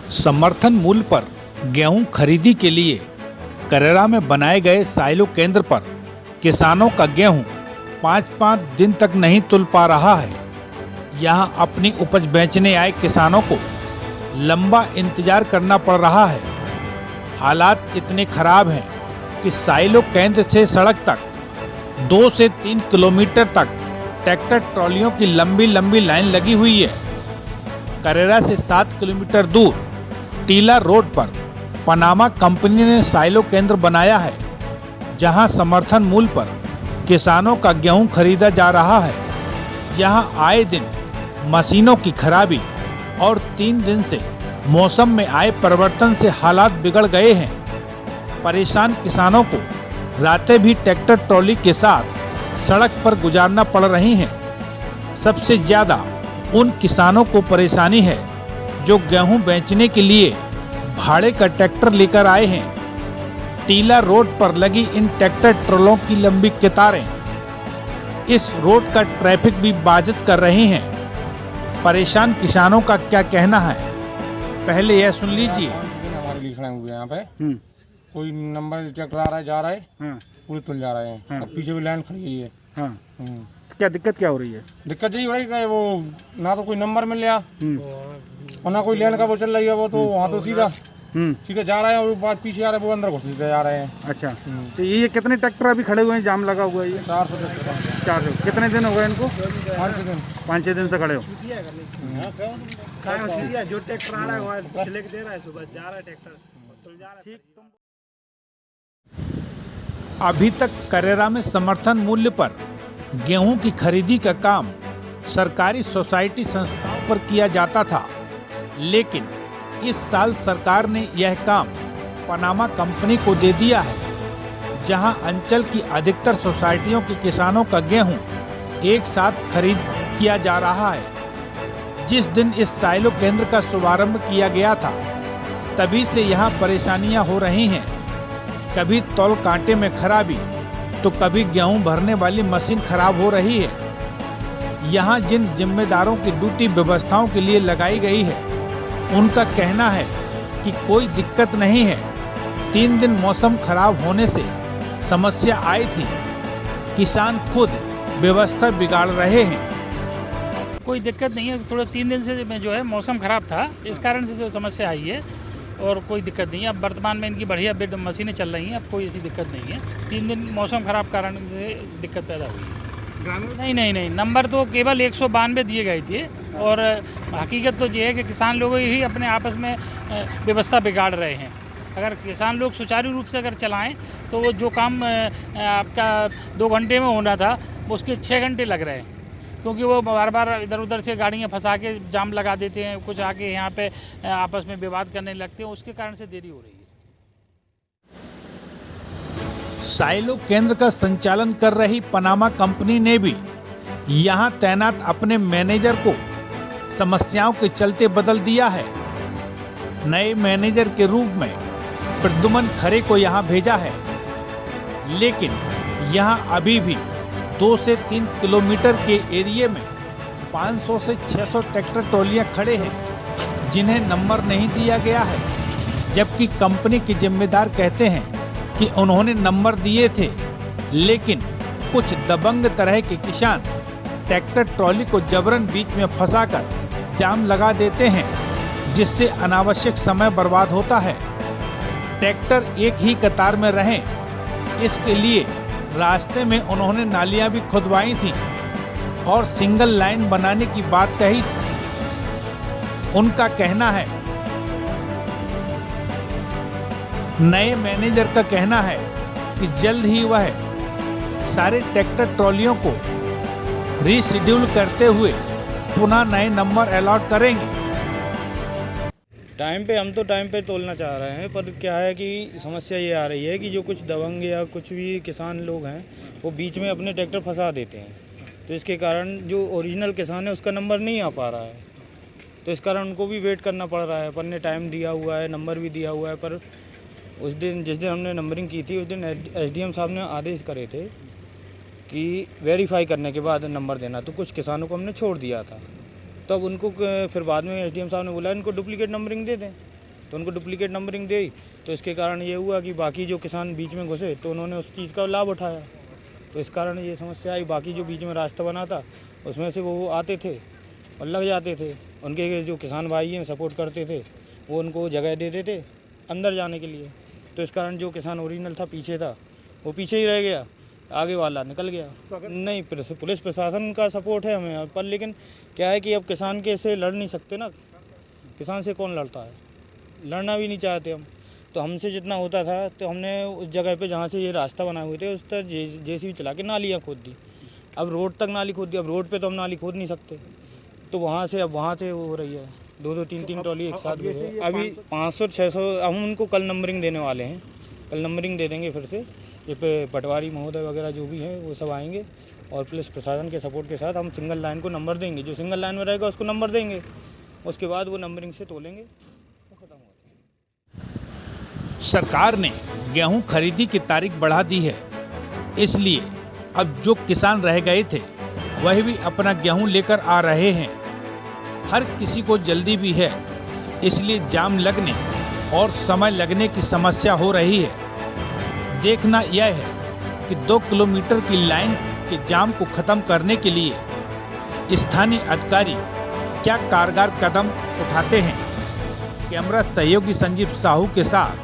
समर्थन मूल्य पर गेहूं खरीदी के लिए करेरा में बनाए गए साइलो केंद्र पर किसानों का गेहूं 5-5 दिन तक नहीं तुल पा रहा है। यहां अपनी उपज बेचने आए किसानों को लंबा इंतजार करना पड़ रहा है। हालात इतने खराब हैं कि साइलो केंद्र से सड़क तक 2 से 3 किलोमीटर तक ट्रैक्टर ट्रॉलियों की लंबी लंबी लाइन लगी हुई है। करेरा से 7 किलोमीटर दूर टीला रोड पर पनामा कंपनी ने साइलो केंद्र बनाया है, जहां समर्थन मूल्य पर किसानों का गेहूं खरीदा जा रहा है। यहां आए दिन मशीनों की खराबी और 3 दिन से मौसम में आए परिवर्तन से हालात बिगड़ गए हैं। परेशान किसानों को रातें भी ट्रैक्टर ट्रॉली के साथ सड़क पर गुजारना पड़ रही हैं। सबसे ज्यादा उन किसानों को परेशानी है जो गेहूं बेचने के लिए भाड़े का ट्रैक्टर लेकर आए हैं। टीला रोड पर लगी इन ट्रैक्टर ट्रॉलों की लंबी कतारें इस रोड का ट्रैफिक भी बाधित कर रही हैं। परेशान किसानों का क्या कहना है, पहले यह सुन लीजिए। हमारे लिए खड़े हुए यहाँ पे कोई नंबर ट्रैक्टर आ रहा है, जा रहा है, पूरे तुल जा रहे हैं। अब पीछे भी लाइन खड़ी है। क्या दिक्कत क्या हो रही है? दिक्कत यही हो रही है, वो ना तो कोई नंबर मिल रहा और ना कोई लेन का वो चल रही है। वो तो वहाँ तो सीधा जा रहे हैं और बाद पीछे आ रहे हैं, वो अंदर घुसते जा रहे हैं। अच्छा, तो ये कितने ट्रैक्टर अभी खड़े हुए हैं, जाम लगा हुआ है? ये 400 ट्रैक्टर। 400। कितने दिन हो गए इनको? 5-6 दिन से खड़े हो। जो ट्रैक्टर आ रहा है दे रहा है, सुबह जा रहा है ट्रैक्टर। अभी तक करेरा में समर्थन मूल्य पर गेहूं की खरीदी का काम सरकारी सोसाइटी संस्थाओं पर किया जाता था, लेकिन इस साल सरकार ने यह काम पनामा कंपनी को दे दिया है, जहां अंचल की अधिकतर सोसाइटियों के किसानों का गेहूं एक साथ खरीद किया जा रहा है। जिस दिन इस साइलो केंद्र का शुभारंभ किया गया था, तभी से यहां परेशानियां हो रही हैं। कभी तौल कांटे में खराबी तो कभी गेहूं भरने वाली मशीन खराब हो रही है। यहां जिन जिम्मेदारों की ड्यूटी व्यवस्थाओं के लिए लगाई गई है, उनका कहना है कि कोई दिक्कत नहीं है। 3 दिन मौसम खराब होने से समस्या आई थी, किसान खुद व्यवस्था बिगाड़ रहे हैं। कोई दिक्कत नहीं है, थोड़ा 3 दिन से जो है मौसम खराब था, इस कारण से जो समस्या आई है, और कोई दिक्कत नहीं है। अब वर्तमान में इनकी बढ़िया मशीनें चल रही हैं, अब कोई ऐसी दिक्कत नहीं है। 3 दिन मौसम खराब कारण से दिक्कत पैदा हुई है। नहीं, नंबर तो केवल 192 दिए गए थे, और हकीकत तो ये है कि किसान लोग ही अपने आपस में व्यवस्था बिगाड़ रहे हैं। अगर किसान लोग सुचारू रूप से अगर चलाएं तो वो जो काम आपका 2 घंटे में होना था, उसके 6 घंटे लग रहे हैं, क्योंकि वो बार बार इधर उधर से गाड़ियां फंसा के जाम लगा देते हैं, कुछ आके यहाँ पे आपस में विवाद करने लगते हैं, उसके कारण से देरी हो रही है। साइलो केंद्र का संचालन कर रही पनामा कंपनी ने भी यहां तैनात अपने मैनेजर को समस्याओं के चलते बदल दिया है। नए मैनेजर के रूप में प्रद्युमन खरे को यहां भेजा है, लेकिन यहां अभी भी 2 से 3 किलोमीटर के एरिया में 500 से 600 ट्रैक्टर ट्रॉलियां खड़े हैं, जिन्हें नंबर नहीं दिया गया है। जबकि कंपनी के जिम्मेदार कहते हैं कि उन्होंने नंबर दिए थे, लेकिन कुछ दबंग तरह के किसान ट्रैक्टर ट्रॉली को जबरन बीच में फंसाकर जाम लगा देते हैं, जिससे अनावश्यक समय बर्बाद होता है। ट्रैक्टर एक ही कतार में रहें, इसके लिए रास्ते में उन्होंने नालियां भी खुदवाई थी और सिंगल लाइन बनाने की बात कही। उनका कहना है, नए मैनेजर का कहना है कि जल्द ही वह सारे ट्रैक्टर ट्रॉलियों को रीशेड्यूल करते हुए पुनः नए नंबर अलॉट करेंगे। हम तो टाइम पे तोलना चाह रहे हैं, पर क्या है कि समस्या ये आ रही है कि जो कुछ दबंग या कुछ भी किसान लोग हैं, वो बीच में अपने ट्रैक्टर फंसा देते हैं। तो इसके कारण जो ओरिजिनल किसान है उसका नंबर नहीं आ पा रहा है, तो इस कारण उनको भी वेट करना पड़ रहा है। अपन ने टाइम दिया हुआ है, नंबर भी दिया हुआ है, पर उस दिन जिस दिन हमने नंबरिंग की थी, उस दिन एसडीएम साहब ने आदेश करे थे कि वेरीफाई करने के बाद नंबर देना, तो कुछ किसानों को हमने छोड़ दिया था। तब उनको फिर बाद में एसडीएम साहब ने बोला इनको डुप्लीकेट नंबरिंग दे दें, तो उनको डुप्लीकेट नंबरिंग दी, तो इसके कारण ये हुआ कि बाकी जो किसान बीच में घुसे तो उन्होंने उस चीज़ का लाभ उठाया, तो इस कारण ये समस्या आई। बाकी जो बीच में रास्ता बना था उसमें से वो आते थे और लग जाते थे, उनके जो किसान भाई हैं सपोर्ट करते थे, वो उनको जगह देते थे अंदर जाने के लिए, तो इस कारण जो किसान ओरिजिनल था पीछे था वो पीछे ही रह गया, आगे वाला निकल गया। नहीं, पुलिस प्रशासन का सपोर्ट है हमें, पर लेकिन क्या है कि अब किसान के से लड़ नहीं सकते ना, किसान से कौन लड़ता है, लड़ना भी नहीं चाहते हम। तो हमसे जितना होता था तो हमने उस जगह पे जहाँ से ये रास्ता बनाए हुए थे उस तरह जेसीबी चला के नालियाँ खोद दी। अब रोड तक नाली खोद दी, अब रोड पे तो हम नाली खोद नहीं सकते, तो वहाँ से हो रही है 2-2 3-3 ट्रॉली एक साथ गए। अभी 500-600 हम उनको कल नंबरिंग देने वाले हैं, कल नंबरिंग दे देंगे फिर से। ये पे पटवारी महोदय वगैरह जो भी हैं वो सब आएंगे और पुलिस प्रशासन के सपोर्ट के साथ हम सिंगल लाइन को नंबर देंगे, जो सिंगल लाइन में रहेगा उसको नंबर देंगे, उसके बाद वो नंबरिंग से तोलेंगे, वो खत्म हो। सरकार ने गेहूं खरीदी की तारीख बढ़ा दी है, इसलिए अब जो किसान रह गए थे वह भी अपना गेहूं लेकर आ रहे हैं। हर किसी को जल्दी भी है, इसलिए जाम लगने और समय लगने की समस्या हो रही है। देखना यह है कि 2 किलोमीटर की लाइन के जाम को खत्म करने के लिए स्थानीय अधिकारी क्या कारगर कदम उठाते हैं। कैमरा सहयोगी संजीव साहू के साथ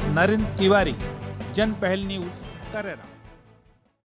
नरेंद्र तिवारी, जन पहल न्यूज़, करेरा।